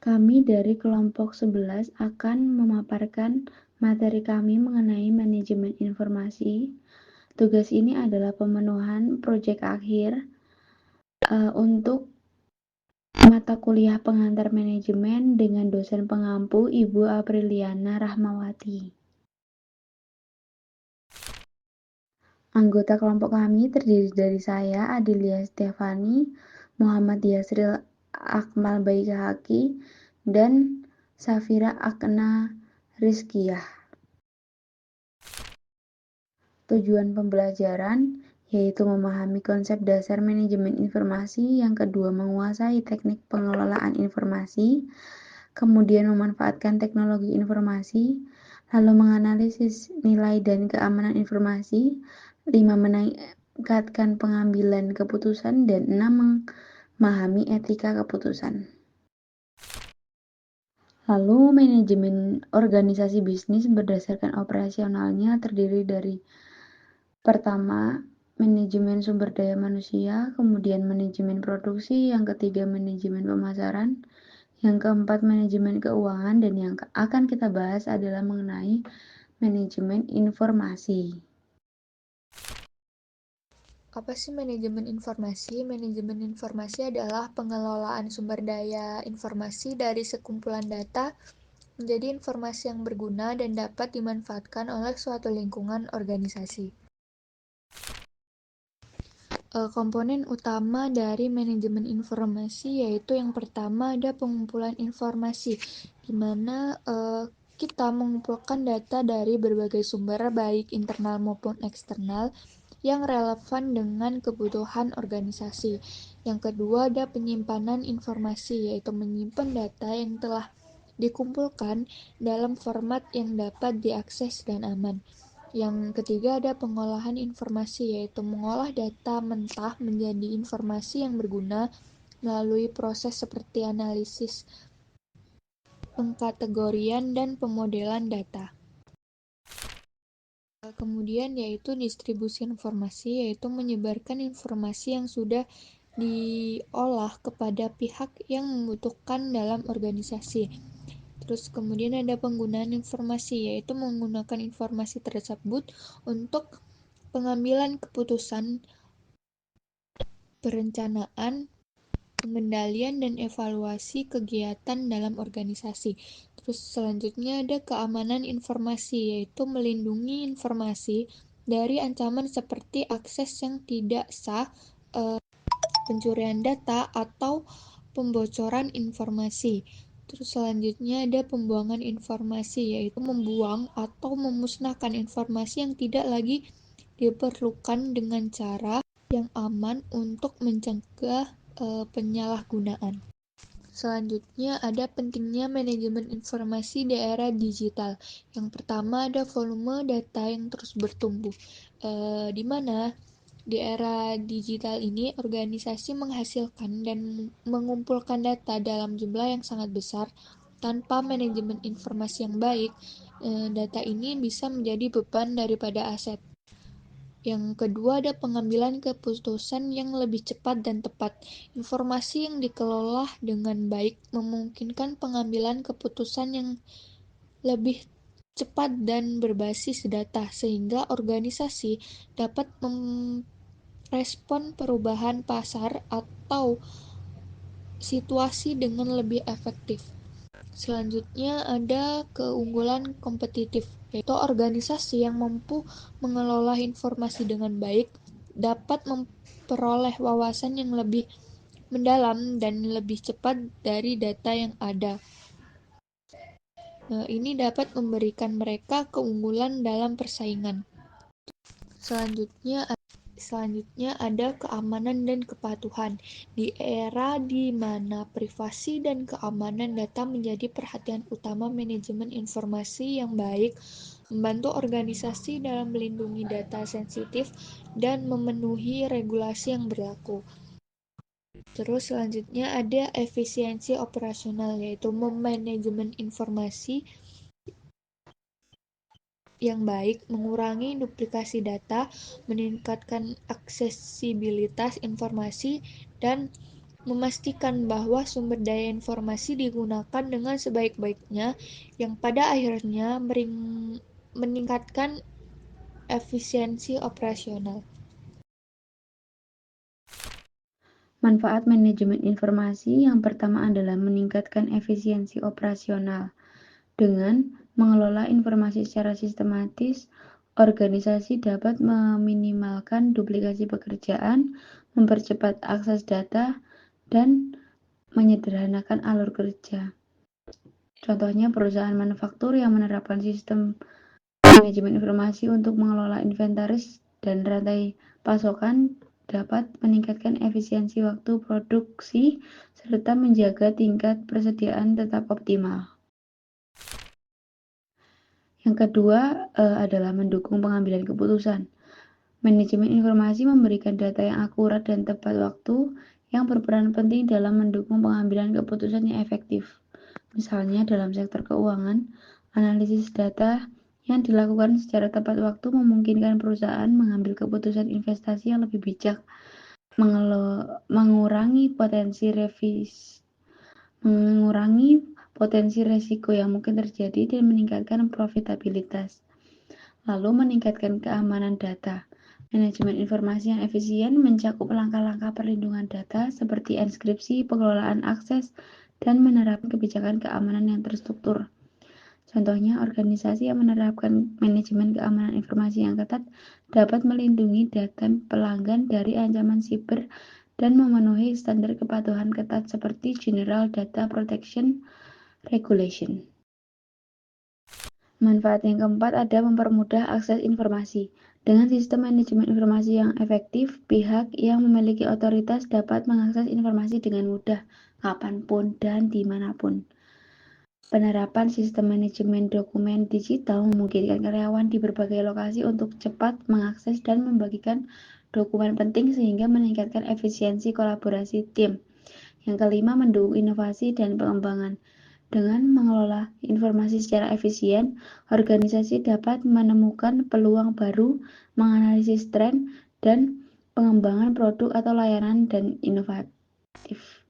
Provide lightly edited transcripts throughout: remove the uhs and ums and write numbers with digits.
Kami dari kelompok 11 akan memaparkan materi kami mengenai manajemen informasi. Tugas ini adalah pemenuhan proyek akhir untuk mata kuliah pengantar manajemen dengan dosen pengampu Ibu Apriliana Rahmawati. Anggota kelompok kami terdiri dari saya, Adelia Stefani, Muhammad Yasril Akmal Baikahaki, dan Safira Akna Rizkiyah. Tujuan pembelajaran yaitu memahami konsep dasar manajemen informasi, yang kedua menguasai teknik pengelolaan informasi, kemudian memanfaatkan teknologi informasi, lalu menganalisis nilai dan keamanan informasi, 5 meningkatkan pengambilan keputusan, dan 6 memahami etika keputusan. Lalu manajemen organisasi bisnis berdasarkan operasionalnya terdiri dari pertama, manajemen sumber daya manusia, kemudian manajemen produksi, yang ketiga manajemen pemasaran, yang keempat manajemen keuangan, dan yang akan kita bahas adalah mengenai manajemen informasi. Apa sih manajemen informasi? Manajemen informasi adalah pengelolaan sumber daya informasi dari sekumpulan data menjadi informasi yang berguna dan dapat dimanfaatkan oleh suatu lingkungan organisasi. Komponen utama dari manajemen informasi yaitu yang pertama ada pengumpulan informasi, di mana kita mengumpulkan data dari berbagai sumber baik internal maupun eksternal yang relevan dengan kebutuhan organisasi. Yang kedua ada penyimpanan informasi, yaitu menyimpan data yang telah dikumpulkan dalam format yang dapat diakses dan aman. Yang ketiga ada pengolahan informasi, yaitu mengolah data mentah menjadi informasi yang berguna melalui proses seperti analisis, pengkategorian, dan pemodelan data. Kemudian yaitu distribusi informasi, yaitu menyebarkan informasi yang sudah diolah kepada pihak yang membutuhkan dalam organisasi. Terus kemudian ada penggunaan informasi, yaitu menggunakan informasi tersebut untuk pengambilan keputusan, perencanaan, pengendalian, dan evaluasi kegiatan dalam organisasi. Terus selanjutnya ada keamanan informasi, yaitu melindungi informasi dari ancaman seperti akses yang tidak sah, pencurian data, atau pembocoran informasi. Terus selanjutnya ada pembuangan informasi, yaitu membuang atau memusnahkan informasi yang tidak lagi diperlukan dengan cara yang aman untuk mencegah penyalahgunaan. Selanjutnya ada pentingnya manajemen informasi di era digital. Yang pertama ada volume data yang terus bertumbuh, di mana di era digital ini organisasi menghasilkan dan mengumpulkan data dalam jumlah yang sangat besar. Tanpa manajemen informasi yang baik, data ini bisa menjadi beban daripada aset. Yang kedua ada pengambilan keputusan yang lebih cepat dan tepat. Informasi yang dikelola dengan baik memungkinkan pengambilan keputusan yang lebih cepat dan berbasis data, sehingga organisasi dapat merespon perubahan pasar atau situasi dengan lebih efektif. Selanjutnya ada keunggulan kompetitif, yaitu organisasi yang mampu mengelola informasi dengan baik dapat memperoleh wawasan yang lebih mendalam dan lebih cepat dari data yang ada. Ini dapat memberikan mereka keunggulan dalam persaingan. Selanjutnya ada keamanan dan kepatuhan. Di era di mana privasi dan keamanan data menjadi perhatian utama, manajemen informasi yang baik membantu organisasi dalam melindungi data sensitif dan memenuhi regulasi yang berlaku. Terus selanjutnya ada efisiensi operasional, yaitu manajemen informasi yang baik, mengurangi duplikasi data, meningkatkan aksesibilitas informasi, dan memastikan bahwa sumber daya informasi digunakan dengan sebaik-baiknya, yang pada akhirnya meningkatkan efisiensi operasional. Manfaat manajemen informasi yang pertama adalah meningkatkan efisiensi operasional. Dengan mengelola informasi secara sistematis, organisasi dapat meminimalkan duplikasi pekerjaan, mempercepat akses data, dan menyederhanakan alur kerja. Contohnya perusahaan manufaktur yang menerapkan sistem manajemen informasi untuk mengelola inventaris dan rantai pasokan dapat meningkatkan efisiensi waktu produksi serta menjaga tingkat persediaan tetap optimal. Yang kedua adalah mendukung pengambilan keputusan. Manajemen informasi memberikan data yang akurat dan tepat waktu yang berperan penting dalam mendukung pengambilan keputusan yang efektif. Misalnya dalam sektor keuangan, analisis data yang dilakukan secara tepat waktu memungkinkan perusahaan mengambil keputusan investasi yang lebih bijak, mengurangi potensi resiko yang mungkin terjadi dan meningkatkan profitabilitas. Lalu meningkatkan keamanan data. Manajemen informasi yang efisien mencakup langkah-langkah perlindungan data seperti enskripsi, pengelolaan akses, dan menerapkan kebijakan keamanan yang terstruktur. Contohnya, organisasi yang menerapkan manajemen keamanan informasi yang ketat dapat melindungi data pelanggan dari ancaman siber dan memenuhi standar kepatuhan ketat seperti General Data Protection Regulation. Manfaat yang keempat ada mempermudah akses informasi. Dengan sistem manajemen informasi yang efektif, pihak yang memiliki otoritas dapat mengakses informasi dengan mudah, kapanpun dan dimanapun. Penerapan sistem manajemen dokumen digital memungkinkan karyawan di berbagai lokasi untuk cepat mengakses dan membagikan dokumen penting sehingga meningkatkan efisiensi kolaborasi tim. Yang kelima, mendukung inovasi dan pengembangan. Dengan mengelola informasi secara efisien, organisasi dapat menemukan peluang baru, menganalisis tren, dan pengembangan produk atau layanan dan inovatif.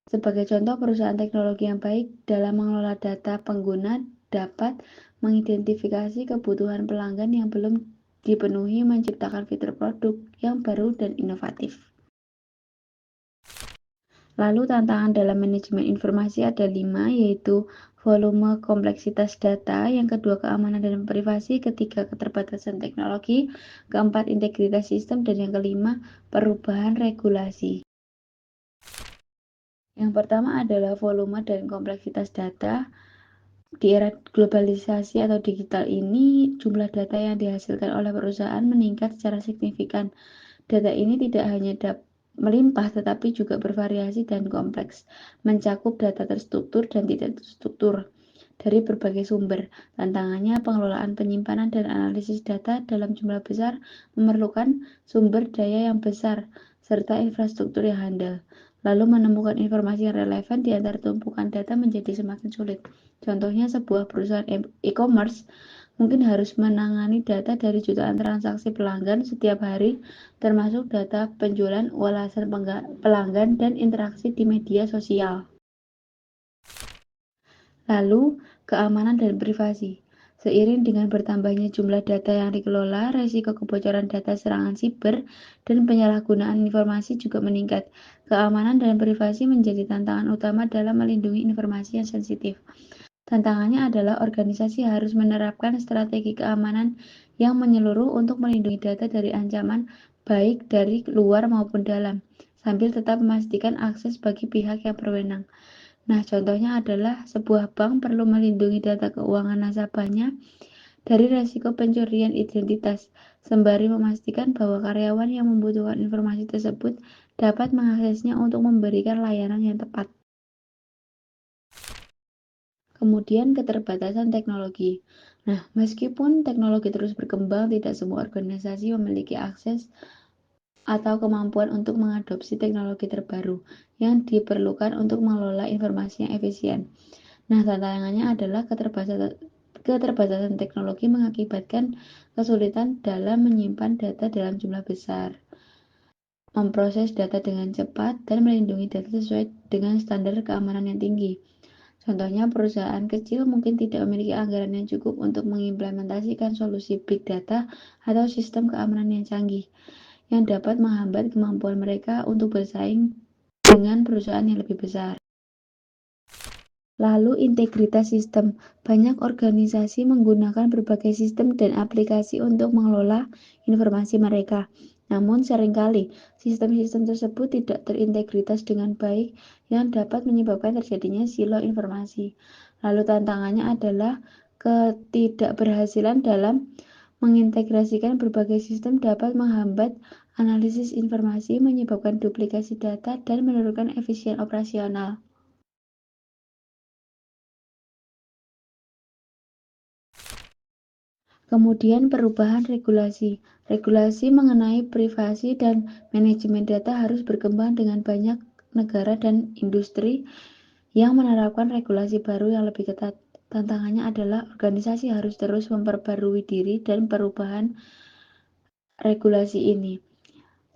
Sebagai contoh, perusahaan teknologi yang baik dalam mengelola data pengguna dapat mengidentifikasi kebutuhan pelanggan yang belum dipenuhi, menciptakan fitur produk yang baru dan inovatif. Lalu tantangan dalam manajemen informasi ada 5, yaitu volume kompleksitas data, yang kedua keamanan dan privasi, ketiga keterbatasan teknologi, keempat integritas sistem, dan yang kelima perubahan regulasi. Yang pertama adalah volume dan kompleksitas data. Di era globalisasi atau digital ini, jumlah data yang dihasilkan oleh perusahaan meningkat secara signifikan. Data ini tidak hanya melimpah tetapi juga bervariasi dan kompleks, mencakup data terstruktur dan tidak terstruktur dari berbagai sumber. Tantangannya, pengelolaan, penyimpanan, dan analisis data dalam jumlah besar memerlukan sumber daya yang besar serta infrastruktur yang handal. Lalu menemukan informasi yang relevan di antara tumpukan data menjadi semakin sulit. Contohnya, sebuah perusahaan e-commerce mungkin harus menangani data dari jutaan transaksi pelanggan setiap hari, termasuk data penjualan, ulasan pelanggan, dan interaksi di media sosial. Lalu, keamanan dan privasi. Seiring dengan bertambahnya jumlah data yang dikelola, risiko kebocoran data, serangan siber, dan penyalahgunaan informasi juga meningkat. Keamanan dan privasi menjadi tantangan utama dalam melindungi informasi yang sensitif. Tantangannya adalah organisasi harus menerapkan strategi keamanan yang menyeluruh untuk melindungi data dari ancaman baik dari luar maupun dalam, sambil tetap memastikan akses bagi pihak yang berwenang. Nah, contohnya adalah sebuah bank perlu melindungi data keuangan nasabahnya dari risiko pencurian identitas, sembari memastikan bahwa karyawan yang membutuhkan informasi tersebut dapat mengaksesnya untuk memberikan layanan yang tepat. Kemudian keterbatasan teknologi. Nah, meskipun teknologi terus berkembang, tidak semua organisasi memiliki akses atau kemampuan untuk mengadopsi teknologi terbaru yang diperlukan untuk mengelola informasi yang efisien. Nah, tantangannya adalah keterbatasan teknologi mengakibatkan kesulitan dalam menyimpan data dalam jumlah besar. memproses data dengan cepat, dan melindungi data sesuai dengan standar keamanan yang tinggi. Contohnya, perusahaan kecil mungkin tidak memiliki anggaran yang cukup untuk mengimplementasikan solusi big data atau sistem keamanan yang canggih, yang dapat menghambat kemampuan mereka untuk bersaing dengan perusahaan yang lebih besar. Lalu, integritas sistem. Banyak organisasi menggunakan berbagai sistem dan aplikasi untuk mengelola informasi mereka. Namun, seringkali sistem-sistem tersebut tidak terintegritas dengan baik yang dapat menyebabkan terjadinya silo informasi. Lalu, tantangannya adalah ketidakberhasilan dalam mengintegrasikan berbagai sistem dapat menghambat analisis informasi, menyebabkan duplikasi data, dan menurunkan efisien operasional. Kemudian perubahan regulasi. Regulasi mengenai privasi dan manajemen data harus berkembang dengan banyak negara dan industri yang menerapkan regulasi baru yang lebih ketat. Tantangannya adalah organisasi harus terus memperbarui diri dan perubahan regulasi ini,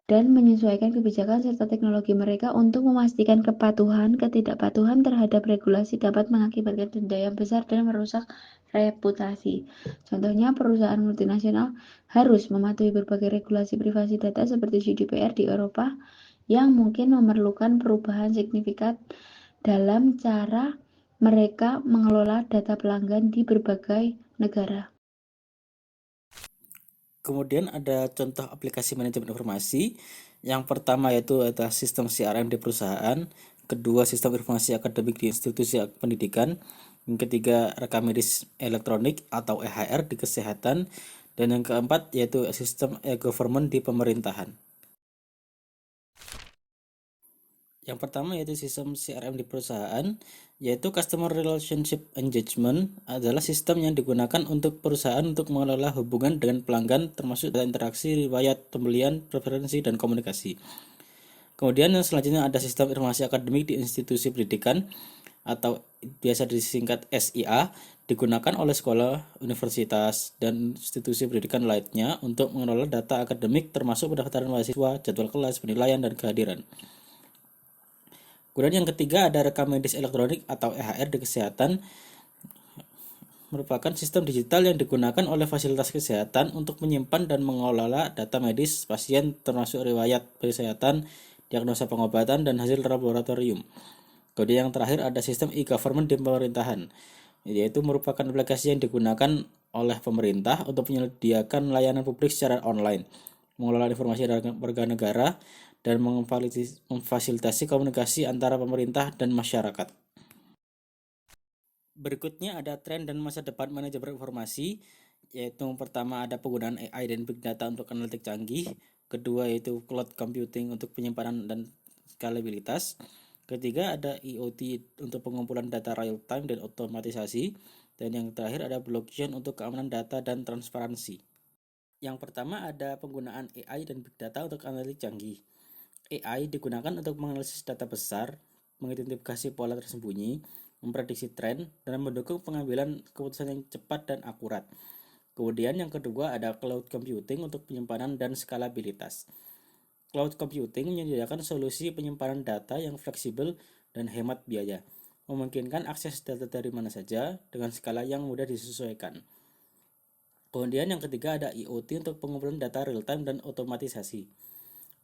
dan menyesuaikan kebijakan serta teknologi mereka untuk memastikan kepatuhan. Ketidakpatuhan terhadap regulasi dapat mengakibatkan denda yang besar dan merusak reputasi. Contohnya, perusahaan multinasional harus mematuhi berbagai regulasi privasi data seperti GDPR di Eropa, yang mungkin memerlukan perubahan signifikan dalam cara mereka mengelola data pelanggan di berbagai negara. Kemudian ada contoh aplikasi manajemen informasi. Yang pertama yaitu ada sistem CRM di perusahaan, kedua sistem informasi akademik di institusi pendidikan, yang ketiga rekam medis elektronik atau EHR di kesehatan, dan yang keempat yaitu sistem e-government di pemerintahan. Yang pertama yaitu sistem CRM di perusahaan, yaitu Customer Relationship Engagement adalah sistem yang digunakan untuk perusahaan untuk mengelola hubungan dengan pelanggan termasuk data interaksi, riwayat pembelian, preferensi, dan komunikasi. Kemudian yang selanjutnya ada sistem informasi akademik di institusi pendidikan atau biasa disingkat SIA, digunakan oleh sekolah, universitas, dan institusi pendidikan lainnya untuk mengelola data akademik termasuk pendaftaran mahasiswa, jadwal kelas, penilaian, dan kehadiran. Kemudian yang ketiga ada rekam medis elektronik atau EHR di kesehatan, merupakan sistem digital yang digunakan oleh fasilitas kesehatan untuk menyimpan dan mengelola data medis pasien termasuk riwayat kesehatan, diagnosa pengobatan, dan hasil laboratorium. Kemudian yang terakhir ada sistem e-government di pemerintahan, yaitu merupakan aplikasi yang digunakan oleh pemerintah untuk menyediakan layanan publik secara online, mengelola informasi dari warga negara, dan memfasilitasi komunikasi antara pemerintah dan masyarakat. Berikutnya ada tren dan masa depan manajemen informasi, yaitu pertama ada penggunaan AI dan big data untuk analitik canggih, kedua yaitu cloud computing untuk penyimpanan dan skalabilitas, ketiga ada IoT untuk pengumpulan data real time dan otomatisasi, dan yang terakhir ada blockchain untuk keamanan data dan transparansi. Yang pertama ada penggunaan AI dan big data untuk analitik canggih. AI digunakan untuk menganalisis data besar, mengidentifikasi pola tersembunyi, memprediksi tren, dan mendukung pengambilan keputusan yang cepat dan akurat. Kemudian yang kedua ada cloud computing untuk penyimpanan dan skalabilitas. Cloud computing menyediakan solusi penyimpanan data yang fleksibel dan hemat biaya, memungkinkan akses data dari mana saja dengan skala yang mudah disesuaikan. Kemudian yang ketiga ada IoT untuk pengumpulan data real-time dan otomatisasi.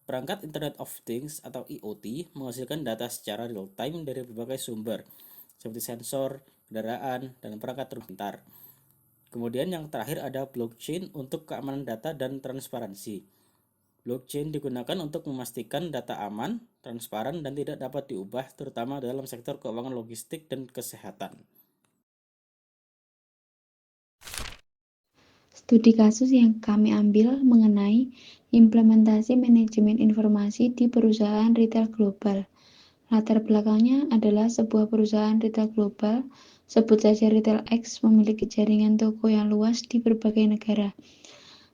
Perangkat Internet of Things atau IoT menghasilkan data secara real-time dari berbagai sumber, seperti sensor, kendaraan, dan perangkat pintar. Kemudian yang terakhir ada blockchain untuk keamanan data dan transparansi. Blockchain digunakan untuk memastikan data aman, transparan, dan tidak dapat diubah, terutama dalam sektor keuangan logistik dan kesehatan. Studi kasus yang kami ambil mengenai implementasi manajemen informasi di perusahaan retail global. Latar belakangnya adalah sebuah perusahaan retail global, sebut saja Retail X, memiliki jaringan toko yang luas di berbagai negara,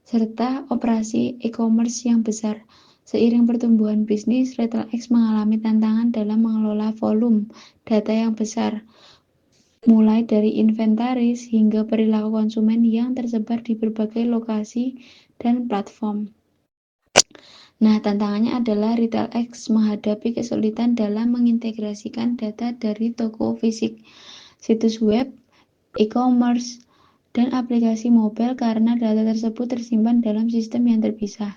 serta operasi e-commerce yang besar. Seiring pertumbuhan bisnis, Retail X mengalami tantangan dalam mengelola volume data yang besar, mulai dari inventaris hingga perilaku konsumen yang tersebar di berbagai lokasi dan platform. Nah, tantangannya adalah Retail X menghadapi kesulitan dalam mengintegrasikan data dari toko fisik, situs web, e-commerce, dan aplikasi mobile karena data tersebut tersimpan dalam sistem yang terpisah.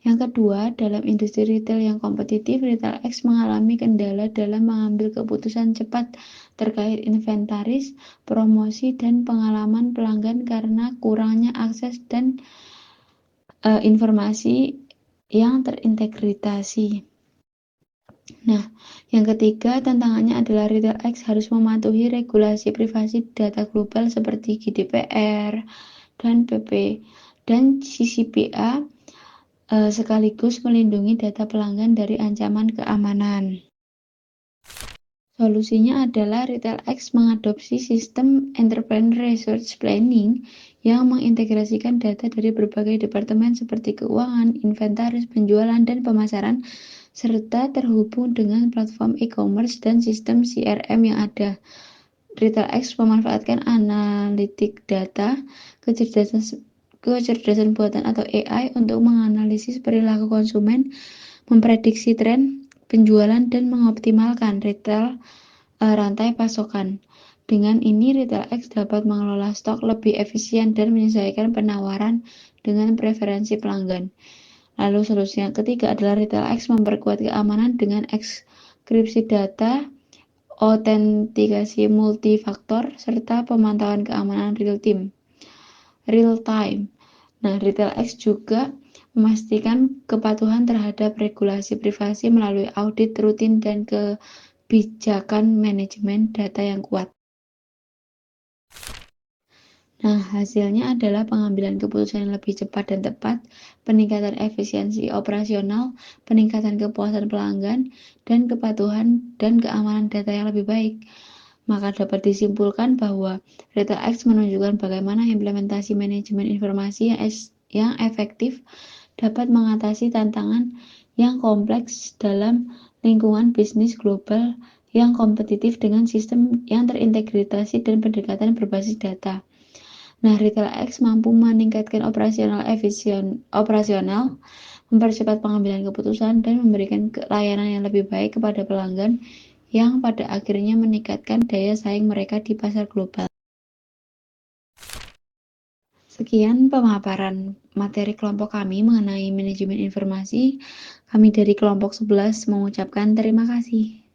Yang kedua, dalam industri retail yang kompetitif, Retail X mengalami kendala dalam mengambil keputusan cepat terkait inventaris, promosi, dan pengalaman pelanggan karena kurangnya akses dan informasi yang terintegrasi. Nah, yang ketiga tantangannya adalah Retail X harus mematuhi regulasi privasi data global seperti GDPR dan PP dan CCPA sekaligus melindungi data pelanggan dari ancaman keamanan. Solusinya adalah Retail X mengadopsi sistem Enterprise Resource Planning yang mengintegrasikan data dari berbagai departemen seperti keuangan, inventaris, penjualan, dan pemasaran, serta terhubung dengan platform e-commerce dan sistem CRM yang ada. Retail X memanfaatkan analitik data, kecerdasan buatan atau AI untuk menganalisis perilaku konsumen, memprediksi tren penjualan, dan mengoptimalkan rantai pasokan. Dengan ini, Retail X dapat mengelola stok lebih efisien dan menyesuaikan penawaran dengan preferensi pelanggan. Lalu solusi yang ketiga adalah Retail X memperkuat keamanan dengan enkripsi data, autentikasi multifaktor, serta pemantauan keamanan real time. Nah, Retail X juga memastikan kepatuhan terhadap regulasi privasi melalui audit rutin dan kebijakan manajemen data yang kuat. Nah, hasilnya adalah pengambilan keputusan yang lebih cepat dan tepat, peningkatan efisiensi operasional, peningkatan kepuasan pelanggan, dan kepatuhan dan keamanan data yang lebih baik. Maka dapat disimpulkan bahwa Retail X menunjukkan bagaimana implementasi manajemen informasi yang efektif dapat mengatasi tantangan yang kompleks dalam lingkungan bisnis global yang kompetitif dengan sistem yang terintegrasi dan pendekatan berbasis data. Nah, Retail X mampu meningkatkan operasional, mempercepat pengambilan keputusan, dan memberikan layanan yang lebih baik kepada pelanggan yang pada akhirnya meningkatkan daya saing mereka di pasar global. Sekian pemaparan materi kelompok kami mengenai manajemen informasi. Kami dari kelompok 11 mengucapkan terima kasih.